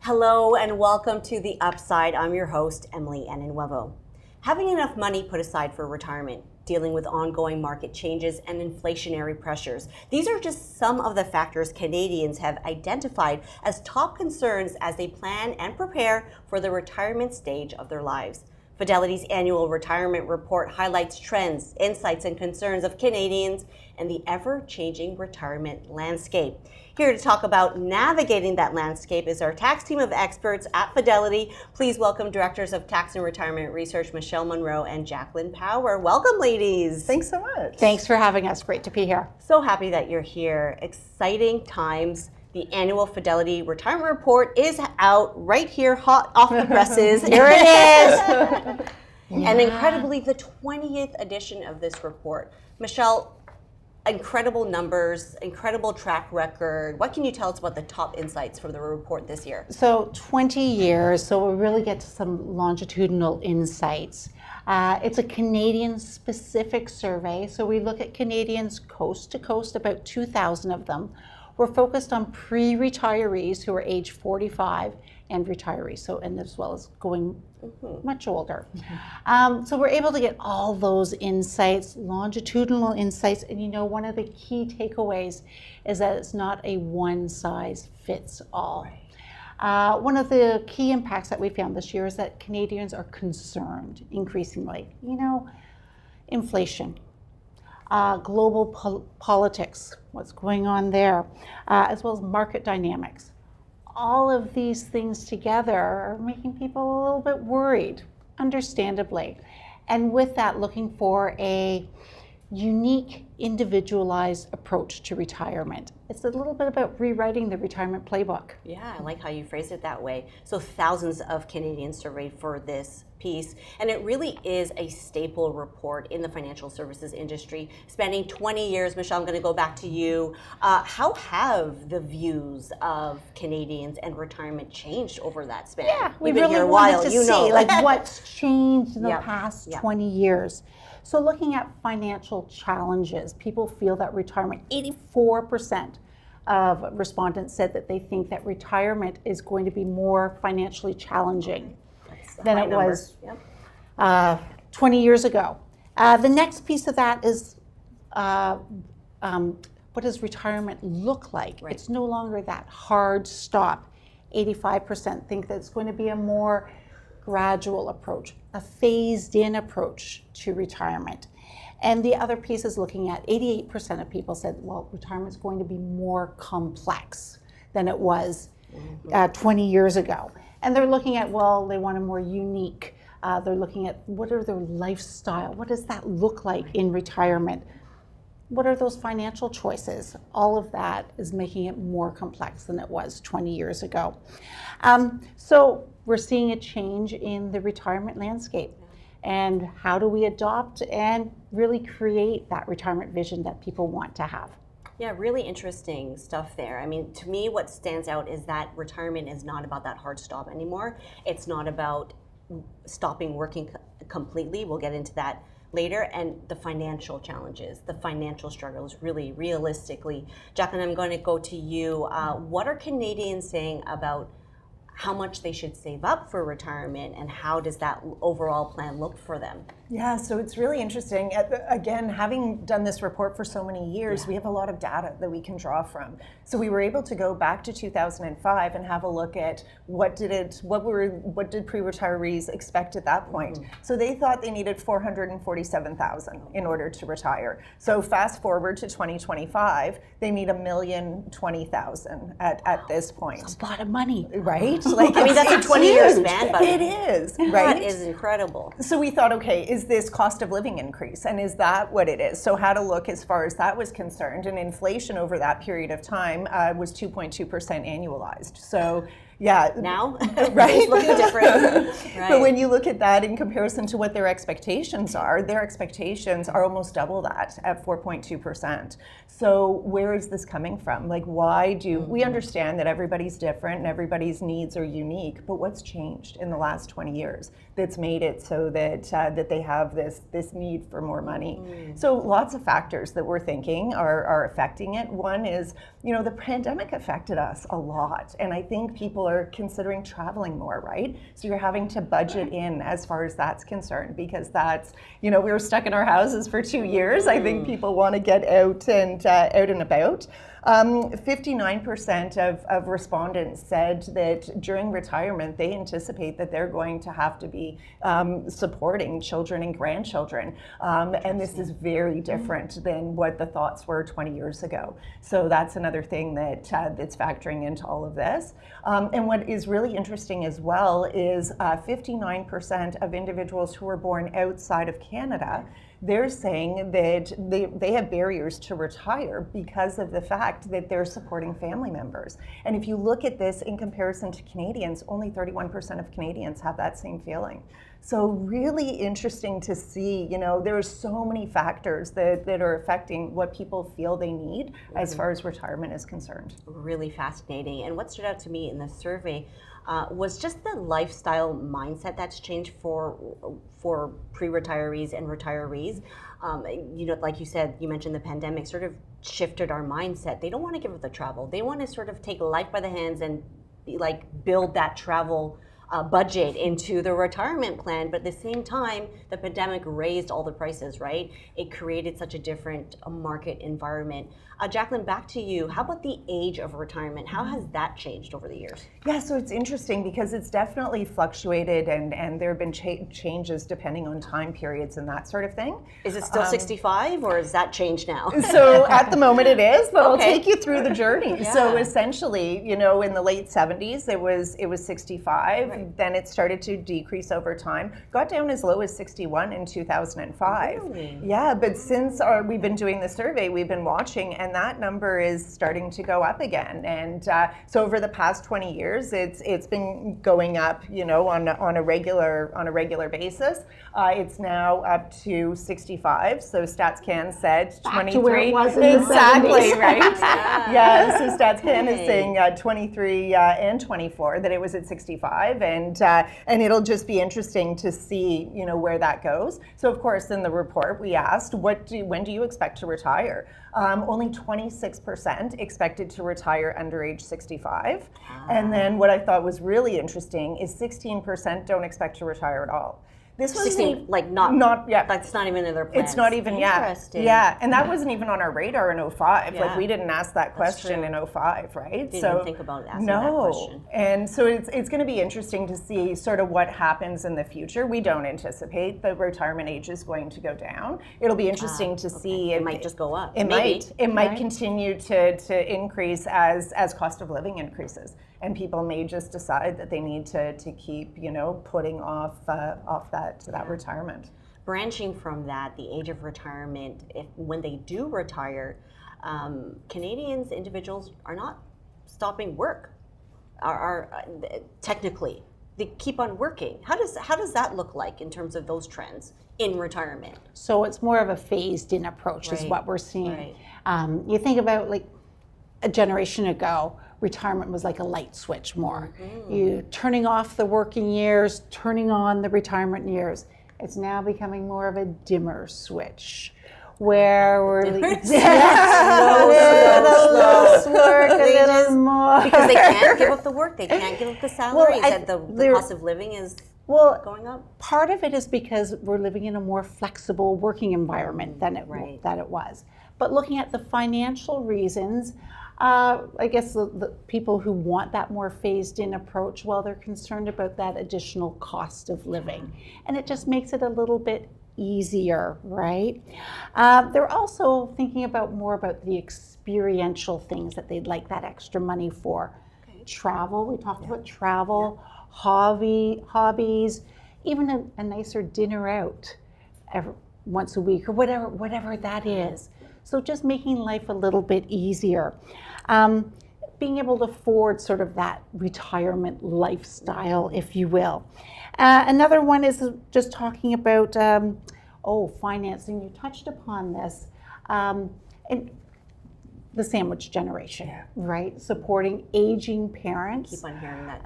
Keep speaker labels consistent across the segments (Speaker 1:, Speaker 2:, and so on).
Speaker 1: Hello and welcome to The Upside. I'm your host, Emily Aninuevo. Having enough money put aside for retirement, dealing with ongoing market changes and inflationary pressures. These are just some of the factors Canadians have identified as top concerns as they plan and prepare for the retirement stage of their lives. Fidelity's annual retirement report highlights trends, insights, and concerns of Canadians and the ever-changing retirement landscape. Here to talk about navigating that landscape is our tax team of experts at Fidelity. Please welcome Directors of Tax and Retirement Research, Munro and Jacqueline Power. Welcome, ladies.
Speaker 2: Thanks so much.
Speaker 3: Thanks for having us. Great to be here.
Speaker 1: So happy that you're here. Exciting times. The annual Fidelity Retirement Report is out right here, hot off the presses. Here it is. And incredibly, the 20th edition of this report. Michelle, incredible numbers, incredible track record. What can you tell us about the top insights from the report this year?
Speaker 3: So 20 years, so we'll really get to some longitudinal insights. It's a Canadian-specific survey, so we look at Canadians coast to coast, about 2,000 of them. We're focused on pre-retirees who are age 45 and retirees, so and as well as going much older. So we're able to get all those insights, longitudinal insights, and you know, one of the key takeaways is that it's not a one-size-fits-all. One of the key impacts that we found this year is that Canadians are concerned increasingly. You know, inflation. Global politics, what's going on there, as well as market dynamics. All of these things together are making people a little bit worried, understandably. And with that, looking for a unique, individualized approach to retirement. It's a little bit about rewriting the retirement playbook.
Speaker 1: Yeah, I like how you phrased it that way. So thousands of Canadians surveyed for this piece, and it really is a staple report in the financial services industry. Spanning 20 years, Michelle, I'm going to go back to you. How have the views of Canadians and retirement changed over that span?
Speaker 3: Yeah, we
Speaker 1: You've been
Speaker 3: really
Speaker 1: here a
Speaker 3: wanted
Speaker 1: while,
Speaker 3: to
Speaker 1: you
Speaker 3: see
Speaker 1: know.
Speaker 3: like what's changed in the
Speaker 1: Yep.
Speaker 3: past
Speaker 1: Yep.
Speaker 3: 20 years. So looking at financial challenges, people feel that retirement, 84% of respondents said that they think that retirement is going to be more financially challenging than it was 20 years ago. The next piece of that is what does retirement look like?
Speaker 1: Right.
Speaker 3: It's no longer that hard stop. 85% think that it's going to be a more gradual approach, a phased-in approach to retirement. And the other piece is looking at 88% of people said, well, retirement's going to be more complex than it was 20 years ago. And they're looking at, well, they want a more unique, they're looking at what are their lifestyle, what does that look like in retirement? What are those financial choices? All of that is making it more complex than it was 20 years ago. So we're seeing a change in the retirement landscape. And how do we adopt and really create that retirement vision that people want to have?
Speaker 1: Yeah, really interesting stuff there. I mean, to me, what stands out is that retirement is not about that hard stop anymore. It's not about stopping working completely. We'll get into that later. And the financial challenges, the financial struggles, really realistically. Jacqueline, I'm going to go to you. What are Canadians saying about how much they should save up for retirement, and how does that overall plan look for them?
Speaker 2: Yeah, so it's really interesting. Again, having done this report for so many years, we have a lot of data that we can draw from. So we were able to go back to 2005 and have a look at what did pre-retirees expect at that point. So they thought they needed $447,000 in order to retire. So fast forward to 2025, they need $1,020,000 at this point.
Speaker 3: That's a lot of money.
Speaker 2: Right?
Speaker 1: Like, I mean, that's a 20-year span, but
Speaker 2: it is, right?
Speaker 1: That is incredible.
Speaker 2: So we thought, okay, is this cost of living increase? And is that what it is? So how to look as far as that was concerned. And inflation over that period of time was 2.2% annualized. So Yeah.
Speaker 1: Now,
Speaker 2: right?
Speaker 1: It's looking different. Right.
Speaker 2: But when you look at that in comparison to what their expectations are almost double that at 4.2%. So where is this coming from? Like, why do we understand that everybody's different and everybody's needs are unique? But what's changed in the last 20 years that's made it so that that they have this need for more money? So lots of factors that we're thinking are affecting it. One is, the pandemic affected us a lot, and I think people are considering traveling more, right? So you're having to budget in as far as that's concerned, because that's, we were stuck in our houses for 2 years. I think people want to get out and about. 59% of respondents said that during retirement they anticipate that they're going to have to be supporting children and grandchildren, and this is very different than what the thoughts were 20 years ago. So that's another thing that's factoring into all of this. And what is really interesting as well is 59% of individuals who were born outside of Canada, they're saying that they have barriers to retire because of the fact that they're supporting family members. And if you look at this in comparison to Canadians, only 31% of Canadians have that same feeling. So really interesting to see, there are so many factors that are affecting what people feel they need as far as retirement is concerned.
Speaker 1: Really fascinating. And what stood out to me in the survey was just the lifestyle mindset that's changed for pre-retirees and retirees. Like you said, you mentioned the pandemic sort of shifted our mindset. They don't want to give up the travel. They want to sort of take life by the hands and build that travel budget into the retirement plan. But at the same time, the pandemic raised all the prices, right? It created such a different market environment. Jacqueline, back to you. How about the age of retirement? How has that changed over the years?
Speaker 2: Yeah, so it's interesting because it's definitely fluctuated, and there have been changes depending on time periods and that sort of thing.
Speaker 1: Is it still 65, or has that changed now?
Speaker 2: So at the moment it is, but
Speaker 1: Okay.
Speaker 2: I'll take you through the journey.
Speaker 1: Yeah.
Speaker 2: So essentially, in the late 70s, it was 65.
Speaker 1: Right.
Speaker 2: Then it started to decrease over time. Got down as low as 61 in 2005.
Speaker 1: Really?
Speaker 2: Yeah, but since we've been doing the survey, we've been watching, and that number is starting to go up again. And so over the past 20 years, it's been going up, on a regular basis. It's now up to 65. So StatsCan said
Speaker 3: Back
Speaker 2: 23.
Speaker 3: to where it was in the
Speaker 2: exactly
Speaker 3: 70s.
Speaker 2: right. Yeah. So StatsCan is saying 23 and 24 that it was at 65, and it'll just be interesting to see where that goes. So of course in the report we asked, when do you expect to retire? Only 26% expected to retire under age 65. And then what I thought was really interesting is 16% don't expect to retire at all. This was
Speaker 1: 16,
Speaker 2: not yet.
Speaker 1: That's not even in their plans.
Speaker 2: It's not even yet.
Speaker 1: Interesting.
Speaker 2: Yeah, and that wasn't even on our radar in 05.
Speaker 1: Yeah.
Speaker 2: Like we didn't ask that question in 05, right?
Speaker 1: Didn't even think about asking that question.
Speaker 2: And so it's going to be interesting to see sort of what happens in the future. We don't anticipate the retirement age is going to go down. It'll be interesting to see.
Speaker 1: It might just go up.
Speaker 2: It
Speaker 1: Maybe.
Speaker 2: might continue to increase as cost of living increases, and people may just decide that they need to keep putting off that retirement.
Speaker 1: Branching from that, the age of retirement, when they do retire, Canadians, individuals are not stopping work. Are technically they keep on working. How does that look like in terms of those trends in retirement?
Speaker 3: So it's more of a phased-in approach is
Speaker 1: Right.
Speaker 3: what we're seeing.
Speaker 1: Right.
Speaker 3: You think about like a generation ago, retirement was like a light switch more. You turning off the working years, turning on the retirement years. It's now becoming more of a dimmer switch, where we're work a little more
Speaker 1: Because they can't give up the work, they can't give up the salaries,
Speaker 3: I-
Speaker 1: and the
Speaker 3: there-
Speaker 1: cost of living is
Speaker 3: Well,
Speaker 1: going up.
Speaker 3: part of it is because we're living in a more flexible working environment than it was. But looking at the financial reasons, I guess the people who want that more phased-in approach, well, they're concerned about that additional cost of living. And it just makes it a little bit easier, right? They're also thinking more about the experiential things that they'd like that extra money for. Okay. Travel, we talked about travel, hobbies, even a nicer dinner out once a week or whatever that is. So just making life a little bit easier. being able to afford sort of that retirement lifestyle, if you will. Another one is just talking about, financing. You touched upon this. And the sandwich generation, right? Supporting aging parents.
Speaker 1: Keep on hearing that.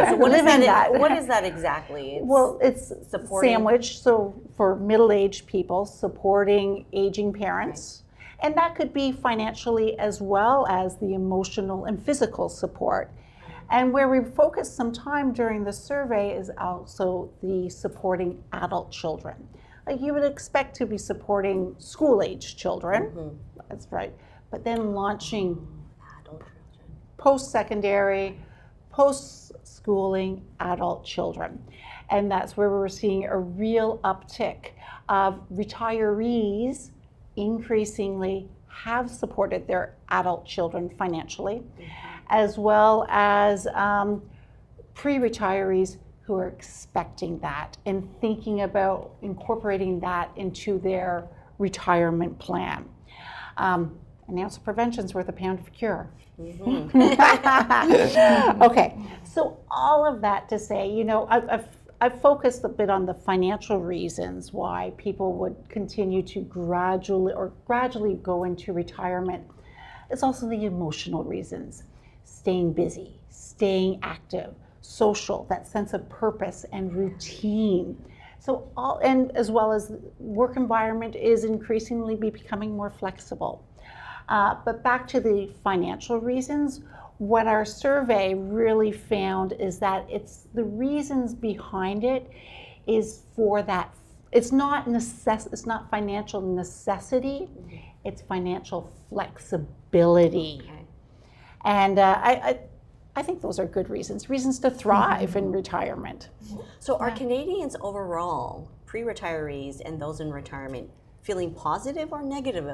Speaker 3: So what
Speaker 1: is that exactly?
Speaker 3: It's
Speaker 1: supporting
Speaker 3: sandwich. So for middle-aged people, supporting aging parents. Right. And that could be financially as well as the emotional and physical support. And where we focused some time during the survey is also the supporting adult children. Like you would expect to be supporting school-age children, that's right, but then launching post-secondary, post-schooling adult children. And that's where we're seeing a real uptick of retirees increasingly have supported their adult children financially, as well as pre-retirees who are expecting that and thinking about incorporating that into their retirement plan. An ounce of prevention is worth a pound of cure. Okay, so all of that to say, you know, I've focused a bit on the financial reasons why people would continue to gradually go into retirement. It's also the emotional reasons, staying busy, staying active, social, that sense of purpose and routine. So and as well as work environment is increasingly becoming more flexible. But back to the financial reasons, what our survey really found is that it's the reasons behind it is for that. It's not financial necessity, it's financial flexibility. Okay. And I think those are good reasons to thrive in retirement.
Speaker 1: So are Canadians overall, pre-retirees and those in retirement, feeling positive or negative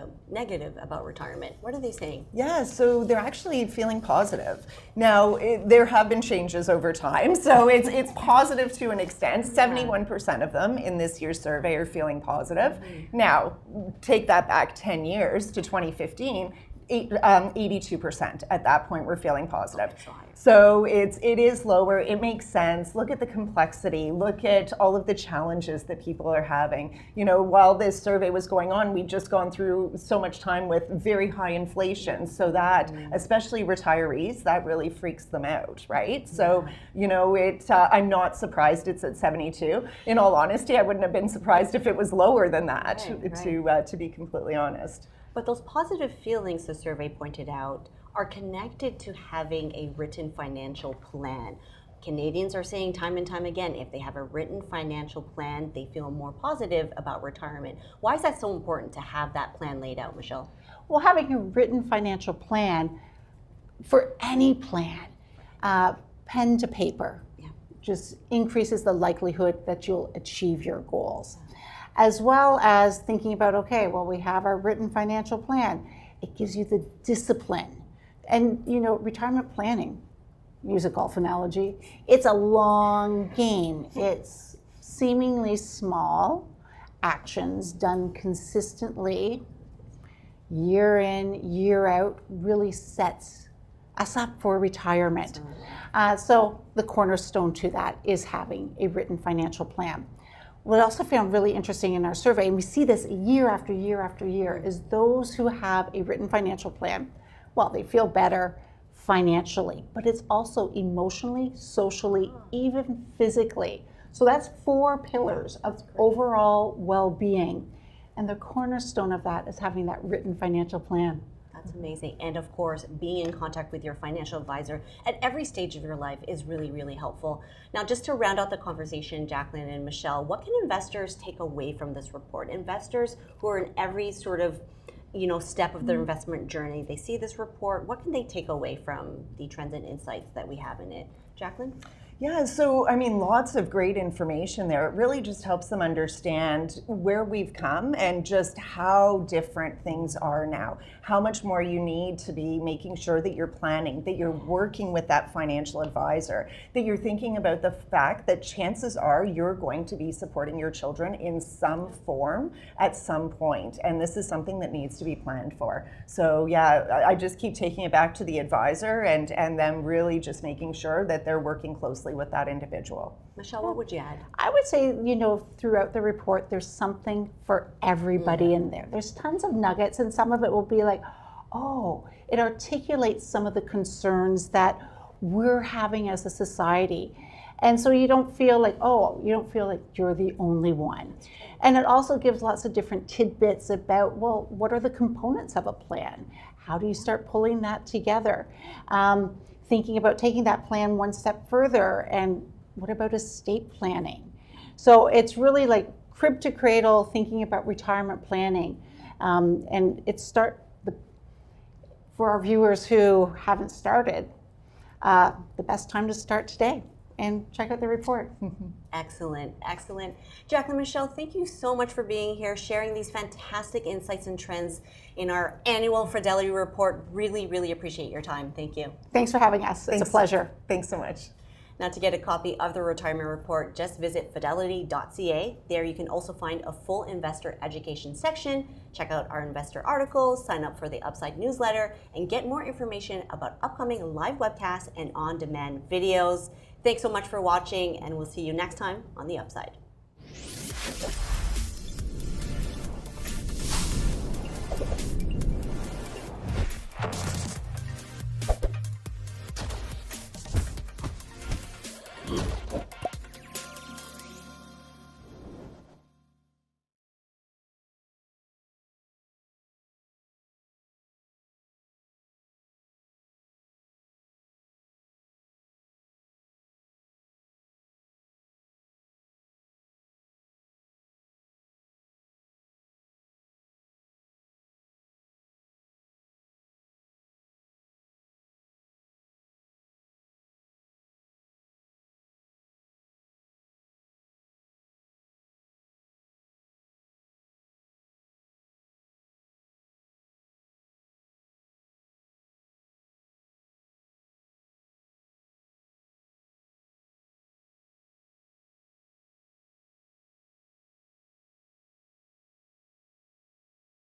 Speaker 1: about retirement? What are they saying?
Speaker 2: Yeah, so they're actually feeling positive. Now, there have been changes over time, so it's positive to an extent. 71% of them in this year's survey are feeling positive. Now, take that back 10 years to 2015, 82% at that point were feeling positive. So it is lower. It makes sense. Look at the complexity. Look at all of the challenges that people are having. You know, while this survey was going on, we'd just gone through so much time with very high inflation. So that, especially retirees, that really freaks them out, right? So, you know, I'm not surprised it's at 72. In all honesty, I wouldn't have been surprised if it was lower than that, to be completely honest.
Speaker 1: But those positive feelings, the survey pointed out, are connected to having a written financial plan. Canadians are saying time and time again, if they have a written financial plan, they feel more positive about retirement. Why is that so important to have that plan laid out, Michelle?
Speaker 3: Well, having a written financial plan for any plan, pen to paper, just increases the likelihood that you'll achieve your goals. As well as thinking about, okay, well, we have our written financial plan. It gives you the discipline. And, you know, retirement planning, use a golf analogy, it's a long game. It's seemingly small actions done consistently, year in, year out, really sets us up for retirement. So the cornerstone to that is having a written financial plan. What I also found really interesting in our survey, and we see this year after year after year, is those who have a written financial plan, well, they feel better financially, but it's also emotionally, socially, even physically. So that's 4 pillars of overall well-being. And the cornerstone of that is having that written financial plan.
Speaker 1: That's amazing. And of course, being in contact with your financial advisor at every stage of your life is really, really helpful. Now, just to round out the conversation, Jacqueline and Michelle, what can investors take away from this report? Investors who are in every sort of, you know, step of their investment journey, they see this report, what can they take away from the trends and insights that we have in it? Jacqueline?
Speaker 2: Yeah, so I mean, lots of great information there. It really just helps them understand where we've come and just how different things are now. How much more you need to be making sure that you're planning, that you're working with that financial advisor, that you're thinking about the fact that chances are you're going to be supporting your children in some form at some point. And this is something that needs to be planned for. So yeah, I just keep taking it back to the advisor and them really just making sure that they're working closely with that individual.
Speaker 1: Michelle, what would you add?
Speaker 3: I would say, throughout the report, there's something for everybody in there. There's tons of nuggets, and some of it will be like, oh, it articulates some of the concerns that we're having as a society. And so you don't feel like you're the only one. And it also gives lots of different tidbits about, well, what are the components of a plan? How do you start pulling that together? Thinking about taking that plan one step further, and what about estate planning? So it's really like crib to cradle, thinking about retirement planning. And for our viewers who haven't started, the best time to start today. And check out the report.
Speaker 1: Excellent, excellent. Jacqueline, Michelle, thank you so much for being here, sharing these fantastic insights and trends in our annual Fidelity report. Really, really appreciate your time. Thank you.
Speaker 3: Thanks for having us. It's a pleasure.
Speaker 2: Thanks so much.
Speaker 1: Now, to get a copy of the retirement report, just visit fidelity.ca. There you can also find a full investor education section. Check out our investor articles, sign up for the Upside newsletter, and get more information about upcoming live webcasts and on-demand videos. Thanks so much for watching, and we'll see you next time on The Upside.